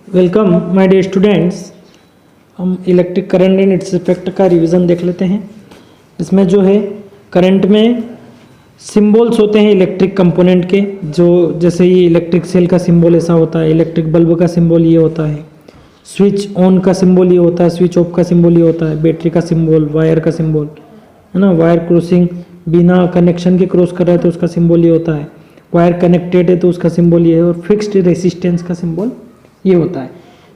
Welcome my dear students. हम electric current and its effect का revision देख लेते हैं। इसमें जो है करंट में सिंबल्स होते हैं इलेक्ट्रिक कंपोनेंट के, जो जैसे ये इलेक्ट्रिक सेल का सिंबल ऐसा होता है, इलेक्ट्रिक बल्ब का सिंबल ये होता है, स्विच ऑन का सिंबल ये होता है, स्विच ऑफ का सिंबल ये होता है, बैटरी का सिंबल, वायर का सिंबल है ना, वायर क्रॉसिंग बिना कनेक्शन के क्रॉस कर रहा है तो उसका सिंबल ये होता है, वायर कनेक्टेड है तो उसका सिंबल ये है, और फिक्स्ड रेसिस्टेंस का सिंबल ये होता है।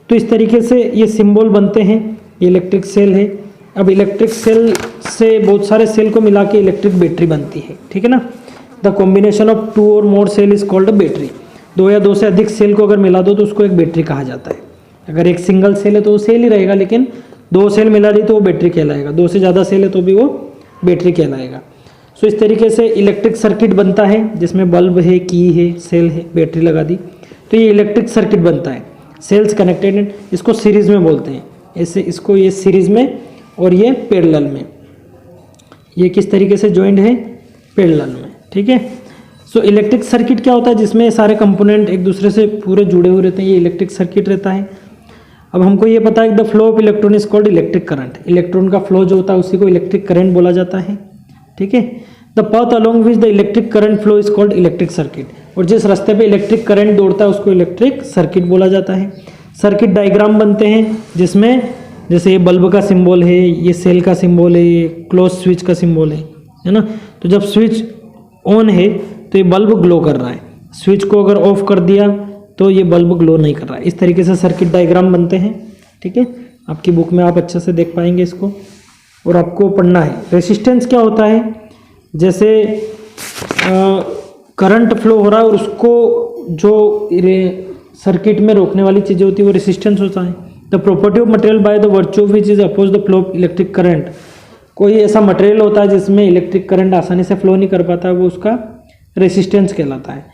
तो इस तरीके से ये सिंबल बनते हैं। ये इलेक्ट्रिक सेल है। अब इलेक्ट्रिक सेल से बहुत सारे सेल को मिला के इलेक्ट्रिक बैटरी बनती है, ठीक है ना। द कॉम्बिनेशन ऑफ 2 और मोर सेल इज कॉल्ड बैटरी। 2 या 2 से अधिक सेल को अगर मिला दो तो उसको एक बैटरी कहा जाता है। अगर एक सिंगल सेल है तो वो सेल ही रहेगा, लेकिन 2 सेल मिला दी तो वो बैटरी कहलाएगा, 2 से ज़्यादा सेल है तो भी वो बैटरी कहलाएगा। सो इस तरीके से इलेक्ट्रिक सर्किट बनता है, जिसमें बल्ब है, की है, सेल है, बैटरी लगा दी तो ये इलेक्ट्रिक सर्किट बनता है। सेल्स कनेक्टेड, इसको सीरीज में बोलते हैं, ऐसे इसको ये सीरीज में और ये पैरेलल में। ये किस तरीके से जॉइंट है? पैरेलल में, ठीक है। सो इलेक्ट्रिक सर्किट क्या होता है? जिसमें सारे कंपोनेंट एक दूसरे से पूरे जुड़े हुए रहते हैं, ये इलेक्ट्रिक सर्किट रहता है। अब हमको ये पता है कि the flow of electron is called electric current. Electron का फ्लो जो होता है उसी को इलेक्ट्रिक करंट बोला जाता है, ठीक है। The path along which the electric current flow is called electric circuit. और जिस रास्ते पे इलेक्ट्रिक करंट दौड़ता है उसको इलेक्ट्रिक सर्किट बोला जाता है। सर्किट डायग्राम बनते हैं जिसमें जैसे ये बल्ब का सिंबल है, ये सेल का सिंबल है, ये क्लोज स्विच का सिंबल है ना। तो जब स्विच ऑन है तो ये बल्ब ग्लो कर रहा है, स्विच को अगर ऑफ कर दिया तो ये बल्ब ग्लो नहीं कर रहा है। इस तरीके से सर्किट डायग्राम बनते हैं, ठीक है। आपकी बुक में आप अच्छे से देख पाएंगे इसको, और आपको पढ़ना है। रेसिस्टेंस क्या होता है? जैसे करंट फ्लो हो रहा है और उसको जो सर्किट में रोकने वाली चीज़ें होती है वो रेसिस्टेंस होता है। The property of material by the virtue of which is oppose the flow of electric current. कोई ऐसा मटेरियल होता है जिसमें इलेक्ट्रिक करंट आसानी से फ्लो नहीं कर पाता है, वो उसका रेसिस्टेंस कहलाता है।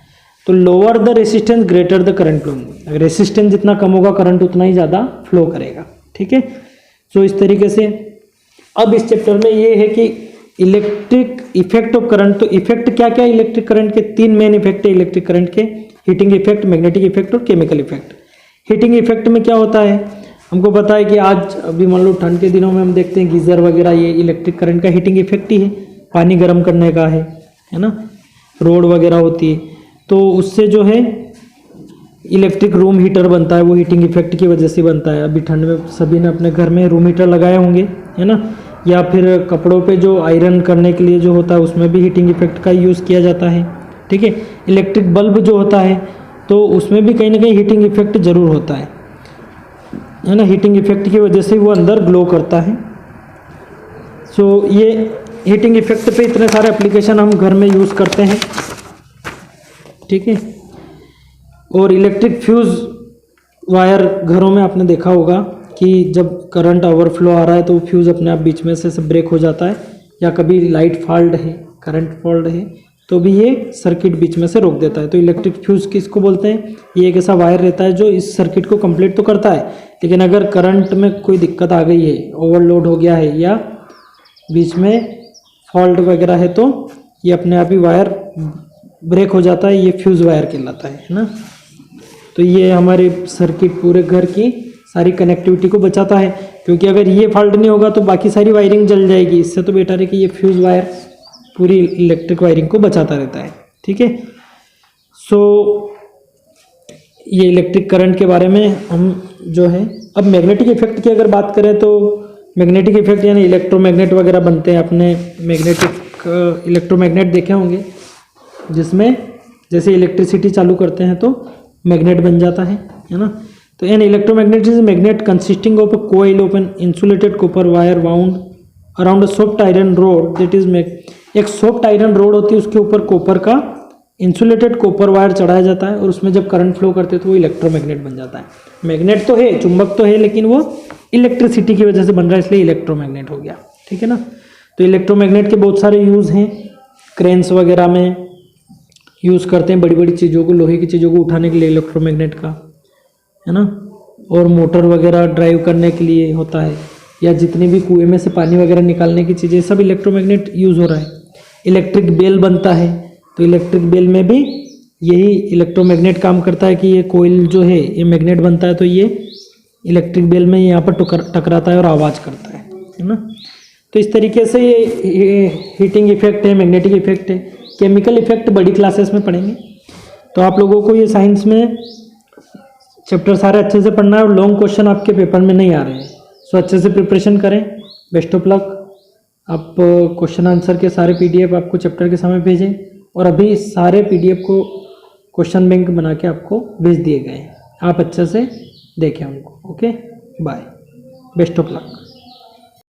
तो lower the resistance greater the current flow. अगर रेसिस्टेंस जितना कम होगा करंट उतना ही ज़्यादा फ्लो करेगा, ठीक है। सो इस तरीके से अब इस चैप्टर में ये है कि इलेक्ट्रिक इफेक्ट ऑफ करंट। तो इफेक्ट क्या क्या है इलेक्ट्रिक करंट के? 3 मेन इफेक्ट है इलेक्ट्रिक करंट के: हीटिंग इफेक्ट, मैग्नेटिक इफेक्ट और केमिकल इफेक्ट। हीटिंग इफेक्ट में क्या होता है? हमको पता है कि आज अभी मान लो ठंड के दिनों में हम देखते हैं गीज़र वगैरह, ये इलेक्ट्रिक करंट का हीटिंग इफेक्ट ही है, पानी गर्म करने का है ना। रोड वगैरह होती है तो उससे जो है इलेक्ट्रिक रूम हीटर बनता है, वो हीटिंग इफेक्ट की वजह से बनता है। अभी ठंड में सभी ने अपने घर में रूम हीटर लगाए होंगे, है ना। या फिर कपड़ों पे जो आयरन करने के लिए जो होता है उसमें भी हीटिंग इफेक्ट का यूज़ किया जाता है, ठीक है। इलेक्ट्रिक बल्ब जो होता है तो उसमें भी कहीं ना कहीं हीटिंग इफेक्ट ज़रूर होता है ना। हीटिंग इफेक्ट की वजह से वो अंदर ग्लो करता है। सो ये हीटिंग इफेक्ट पे इतने सारे एप्लीकेशन हम घर में यूज़ करते हैं, ठीक है। और इलेक्ट्रिक फ्यूज़ वायर घरों में आपने देखा होगा कि जब करंट ओवरफ्लो आ रहा है तो फ्यूज़ अपने आप बीच में से ब्रेक हो जाता है, या कभी लाइट फॉल्ट है, करंट फॉल्ट है तो भी ये सर्किट बीच में से रोक देता है। तो इलेक्ट्रिक फ्यूज़ किसको बोलते हैं? ये एक ऐसा वायर रहता है जो इस सर्किट को कंप्लीट तो करता है, लेकिन अगर करंट में कोई दिक्कत आ गई है, ओवरलोड हो गया है या बीच में फॉल्ट वगैरह है तो ये अपने आप ही वायर ब्रेक हो जाता है, ये फ्यूज़ वायर कहलाता है ना। तो ये हमारे सर्किट पूरे घर की सारी कनेक्टिविटी को बचाता है, क्योंकि अगर ये फॉल्ट नहीं होगा तो बाकी सारी वायरिंग जल जाएगी। इससे तो बेटर है कि ये फ्यूज़ वायर पूरी इलेक्ट्रिक वायरिंग को बचाता रहता है, ठीक है। सो ये इलेक्ट्रिक करंट के बारे में हम जो है। अब मैग्नेटिक इफेक्ट की अगर बात करें तो मैग्नेटिक इफेक्ट यानी इलेक्ट्रोमैग्नेट वगैरह बनते हैं। अपने मैग्नेटिक इलेक्ट्रोमैग्नेट देखे होंगे, जिसमें जैसे इलेक्ट्रिसिटी चालू करते हैं तो मैग्नेट बन जाता है ना। तो an electromagnet is magnet consisting of a coil of an insulated copper wire wound around a soft iron rod that is एक सॉफ्ट आयरन रोड होती है, उसके ऊपर कॉपर का इंसुलेटेड कॉपर वायर चढ़ाया जाता है और उसमें जब करंट फ्लो करते हैं तो वो इलेक्ट्रोमैग्नेट बन जाता है। मैग्नेट तो है, चुंबक तो है, लेकिन वो इलेक्ट्रिसिटी की वजह से बन रहा है, इसलिए इलेक्ट्रोमैग्नेट हो गया, ठीक है ना। तो इलेक्ट्रोमैग्नेट के बहुत सारे यूज़ हैं। क्रेन्स वगैरह में यूज़ करते हैं, बड़ी बड़ी चीज़ों को, लोहे की चीज़ों को उठाने के लिए इलेक्ट्रोमैग्नेट का, है ना। और मोटर वगैरह ड्राइव करने के लिए होता है, या जितनी भी कुएं में से पानी वगैरह निकालने की चीज़ें, सब इलेक्ट्रोमैग्नेट यूज़ हो रहा है। इलेक्ट्रिक बेल बनता है तो इलेक्ट्रिक बेल में भी यही इलेक्ट्रोमैग्नेट काम करता है कि ये कोयल जो है ये मैग्नेट बनता है, तो ये इलेक्ट्रिक बेल में यहाँ पर टकराता है और आवाज़ करता है ना। तो इस तरीके से ये हीटिंग इफेक्ट है, मैग्नेटिक इफेक्ट है। केमिकल इफेक्ट बड़ी क्लासेस में पढ़ेंगे। तो आप लोगों को ये साइंस में चैप्टर सारे अच्छे से पढ़ना है और लॉन्ग क्वेश्चन आपके पेपर में नहीं आ रहे हैं। सो अच्छे से प्रिपरेशन करें। Best of luck. आप क्वेश्चन आंसर के सारे PDF आपको चैप्टर के समय भेजें और अभी सारे PDF को क्वेश्चन बैंक बना के आपको भेज दिए गए हैं। आप अच्छे से देखें उनको। Okay, bye, best of luck.